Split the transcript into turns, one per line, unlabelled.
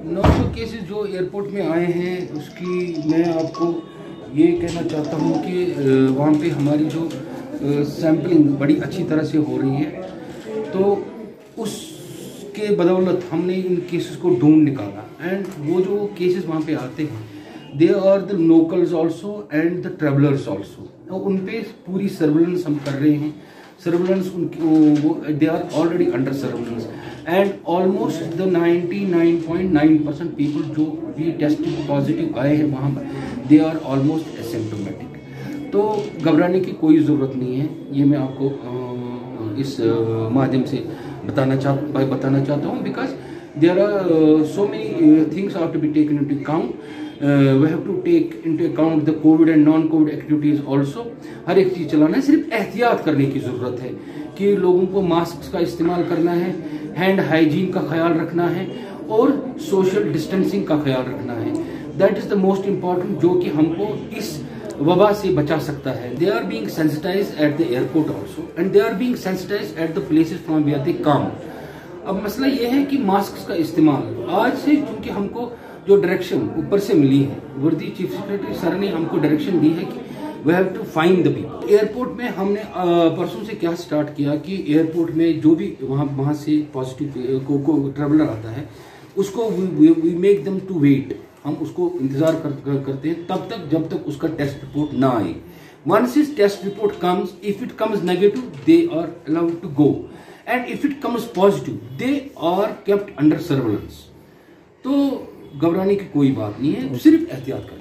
900 cases जो airport में आए हैं उसकी मैं आपको ये कहना चाहता हूँ कि वहाँ पे हमारी जो सैम्पलिंग बड़ी अच्छी तरह से हो रही है, तो उसके बदौलत हमने इन केसेस को ढूंढ निकाला। एंड वो जो केसेस वहाँ पे आते हैं, they are the locals also and the travellers also. उन पे पूरी सर्विलेंस हम कर रहे हैं। सर्विलेंस उनकी they are already under surveillance and almost the 99.9% people जो भी टेस्ट पॉजिटिव आए हैं वहाँ पर, दे आर ऑलमोस्ट एसिम्प्टोमेटिक। तो घबराने की कोई ज़रूरत नहीं है। ये मैं आपको इस माध्यम से बताना चाहता हूँ, because there are so many things have to be taken into account. We have to take into account the COVID and non COVID activities also. हर एक चीज़ चलाना है, सिर्फ एहतियात करने की ज़रूरत है कि लोगों को मास्क का इस्तेमाल करना है, हैंड हाइजीन का ख्याल रखना है और सोशल डिस्टेंसिंग का ख्याल रखना है। That is the most important, जो कि हमको इस वबा से बचा सकता है। They are being sensitised at the airport also and they are being sensitised at the places from where they come. अब मसला ये है कि मास्क का इस्तेमाल आज से, क्योंकि हमको जो डायरेक्शन ऊपर से मिली है, वर्दी चीफ सेक्रेटरी सर ने हमको डायरेक्शन दी है कि we have to find the people. Airport में हमने परसों से क्या स्टार्ट किया कि एयरपोर्ट में जो भी वहाँ से पॉजिटिव को ट्रेवलर आता है, उसको we make them to wait. हम उसको इंतजार करते हैं तब तक जब तक उसका टेस्ट रिपोर्ट ना आए। Once is test report comes, if it comes negative they are allowed to go and if it comes positive they are kept under surveillance. तो घबराने की कोई बात नहीं है, सिर्फ एहतियात करें।